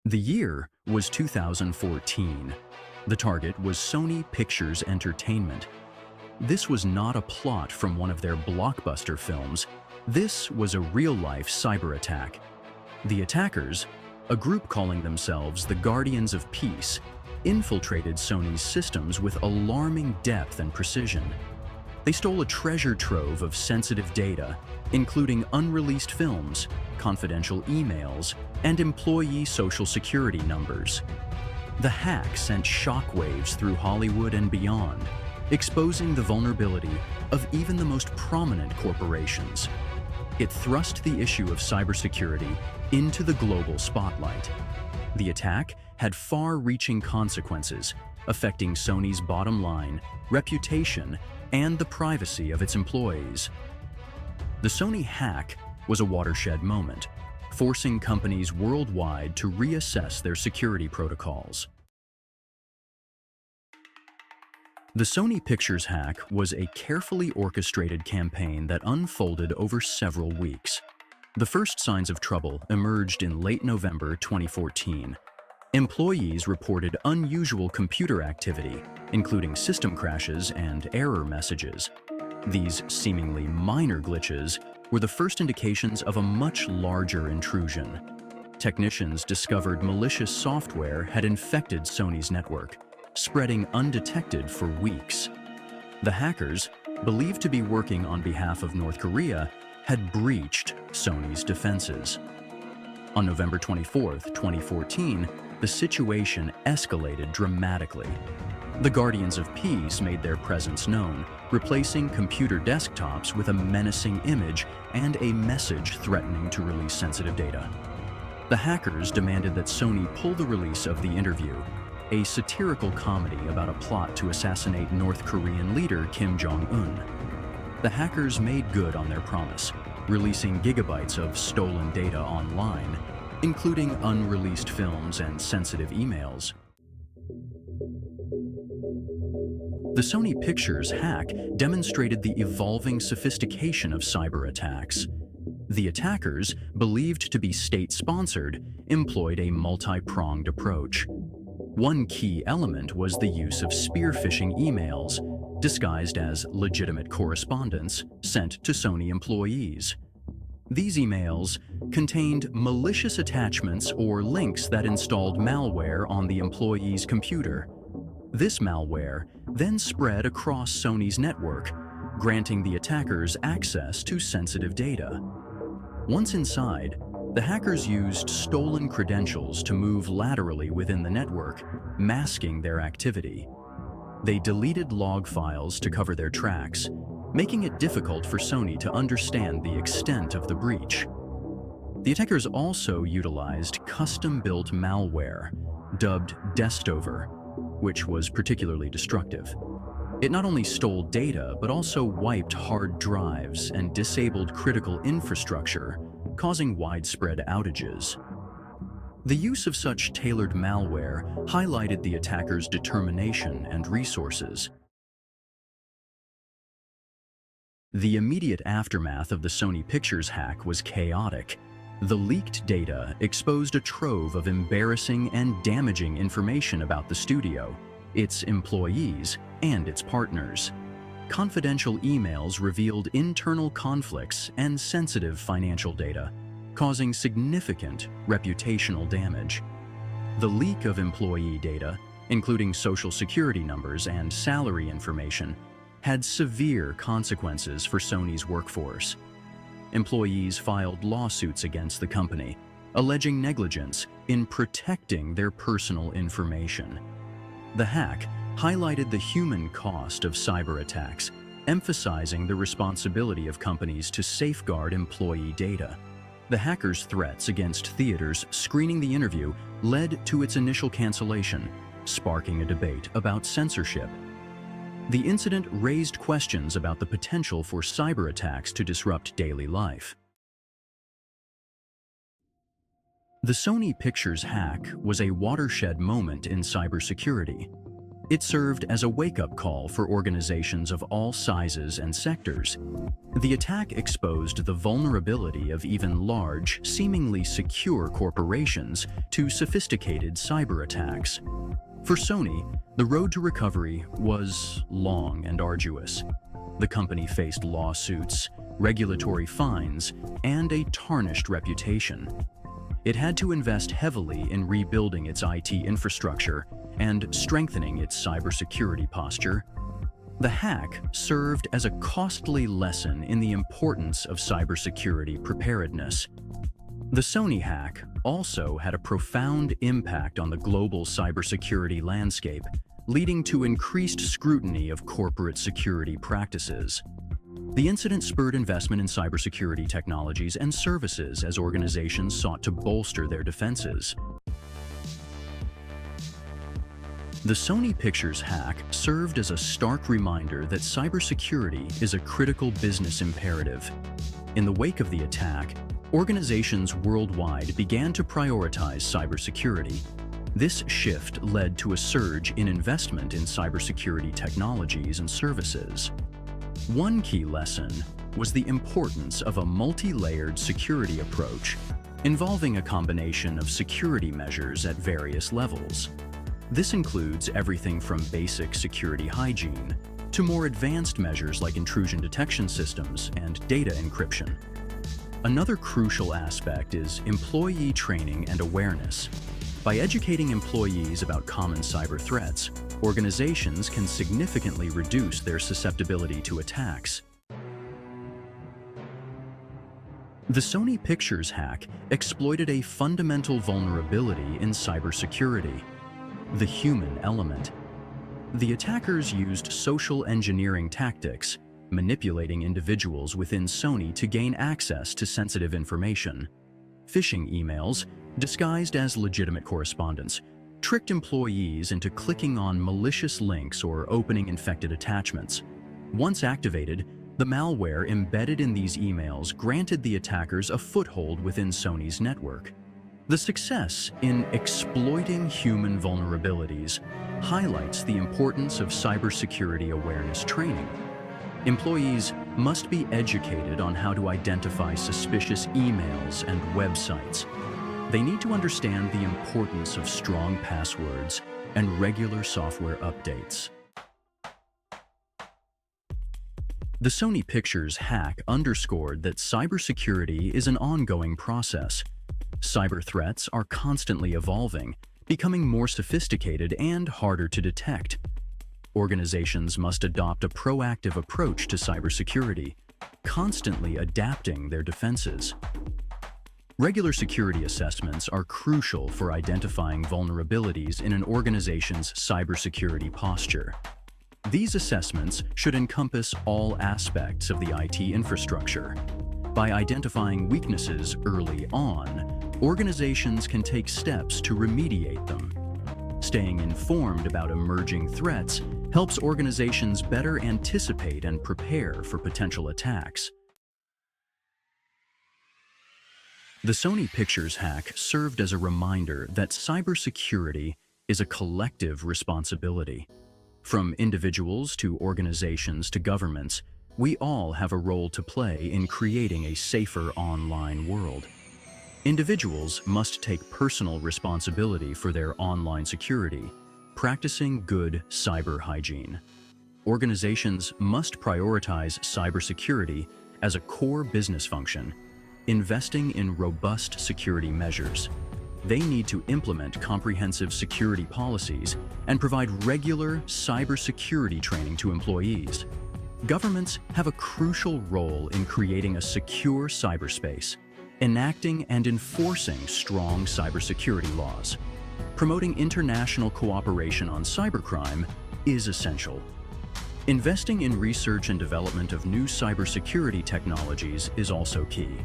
The year was 2014. The target was Sony Pictures Entertainment. This was not a plot from one of their blockbuster films. This was a real-life cyber attack. The attackers, a group calling themselves the Guardians of Peace, infiltrated Sony's systems with alarming depth and precision. They stole a treasure trove of sensitive data, including unreleased films, confidential emails, and employee social security numbers. The hack sent shockwaves through Hollywood and beyond, exposing the vulnerability of even the most prominent corporations. It thrust the issue of cybersecurity into the global spotlight. The attack had far-reaching consequences, affecting Sony's bottom line, reputation, and the privacy of its employees. The Sony hack was a watershed moment, forcing companies worldwide to reassess their security protocols. The Sony Pictures hack was a carefully orchestrated campaign that unfolded over several weeks. The first signs of trouble emerged in late November 2014. Employees reported unusual computer activity, including system crashes and error messages. These seemingly minor glitches were the first indications of a much larger intrusion. Technicians discovered malicious software had infected Sony's network, spreading undetected for weeks. The hackers, believed to be working on behalf of North Korea, had breached Sony's defenses. On November 24, 2014, the situation escalated dramatically. The Guardians of Peace made their presence known, replacing computer desktops with a menacing image and a message threatening to release sensitive data. The hackers demanded that Sony pull the release of The Interview, a satirical comedy about a plot to assassinate North Korean leader Kim Jong-un. The hackers made good on their promise, releasing gigabytes of stolen data online, including unreleased films and sensitive emails. The Sony Pictures hack demonstrated the evolving sophistication of cyber attacks. The attackers, believed to be state-sponsored, employed a multi-pronged approach. One key element was the use of spear-phishing emails, disguised as legitimate correspondence sent to Sony employees. These emails contained malicious attachments or links that installed malware on the employee's computer. This malware then spread across Sony's network, granting the attackers access to sensitive data. Once inside, the hackers used stolen credentials to move laterally within the network, masking their activity. They deleted log files to cover their tracks, making it difficult for Sony to understand the extent of the breach. The attackers also utilized custom-built malware, dubbed Destover, which was particularly destructive. It not only stole data, but also wiped hard drives and disabled critical infrastructure, causing widespread outages. The use of such tailored malware highlighted the attackers' determination and resources. The immediate aftermath of the Sony Pictures hack was chaotic. The leaked data exposed a trove of embarrassing and damaging information about the studio, its employees, and its partners. Confidential emails revealed internal conflicts and sensitive financial data, causing significant reputational damage. The leak of employee data, including social security numbers and salary information, had severe consequences for Sony's workforce. Employees filed lawsuits against the company, alleging negligence in protecting their personal information. The hack highlighted the human cost of cyber attacks, emphasizing the responsibility of companies to safeguard employee data. The hackers' threats against theaters screening The Interview led to its initial cancellation, sparking a debate about censorship. The incident raised questions about the potential for cyber attacks to disrupt daily life. The Sony Pictures hack was a watershed moment in cybersecurity. It served as a wake-up call for organizations of all sizes and sectors. The attack exposed the vulnerability of even large, seemingly secure corporations to sophisticated cyber attacks. For Sony, the road to recovery was long and arduous. The company faced lawsuits, regulatory fines, and a tarnished reputation. It had to invest heavily in rebuilding its IT infrastructure and strengthening its cybersecurity posture. The hack served as a costly lesson in the importance of cybersecurity preparedness. The Sony hack also had a profound impact on the global cybersecurity landscape, leading to increased scrutiny of corporate security practices. The incident spurred investment in cybersecurity technologies and services as organizations sought to bolster their defenses. The Sony Pictures hack served as a stark reminder that cybersecurity is a critical business imperative. In the wake of the attack, organizations worldwide began to prioritize cybersecurity. This shift led to a surge in investment in cybersecurity technologies and services. One key lesson was the importance of a multi-layered security approach, involving a combination of security measures at various levels. This includes everything from basic security hygiene to more advanced measures like intrusion detection systems and data encryption. Another crucial aspect is employee training and awareness. By educating employees about common cyber threats, organizations can significantly reduce their susceptibility to attacks. The Sony Pictures hack exploited a fundamental vulnerability in cybersecurity: the human element. The attackers used social engineering tactics, manipulating individuals within Sony to gain access to sensitive information. Phishing emails, disguised as legitimate correspondence, tricked employees into clicking on malicious links or opening infected attachments. Once activated, the malware embedded in these emails granted the attackers a foothold within Sony's network. The success in exploiting human vulnerabilities highlights the importance of cybersecurity awareness training. Employees must be educated on how to identify suspicious emails and websites. They need to understand the importance of strong passwords and regular software updates. The Sony Pictures hack underscored that cybersecurity is an ongoing process. Cyber threats are constantly evolving, becoming more sophisticated and harder to detect. Organizations must adopt a proactive approach to cybersecurity, constantly adapting their defenses. Regular security assessments are crucial for identifying vulnerabilities in an organization's cybersecurity posture. These assessments should encompass all aspects of the IT infrastructure. By identifying weaknesses early on, organizations can take steps to remediate them. Staying informed about emerging threats helps organizations better anticipate and prepare for potential attacks. The Sony Pictures hack served as a reminder that cybersecurity is a collective responsibility. From individuals to organizations to governments, we all have a role to play in creating a safer online world. Individuals must take personal responsibility for their online security, practicing good cyber hygiene. Organizations must prioritize cybersecurity as a core business function, investing in robust security measures. They need to implement comprehensive security policies and provide regular cybersecurity training to employees. Governments have a crucial role in creating a secure cyberspace, enacting and enforcing strong cybersecurity laws. Promoting international cooperation on cybercrime is essential. Investing in research and development of new cybersecurity technologies is also key.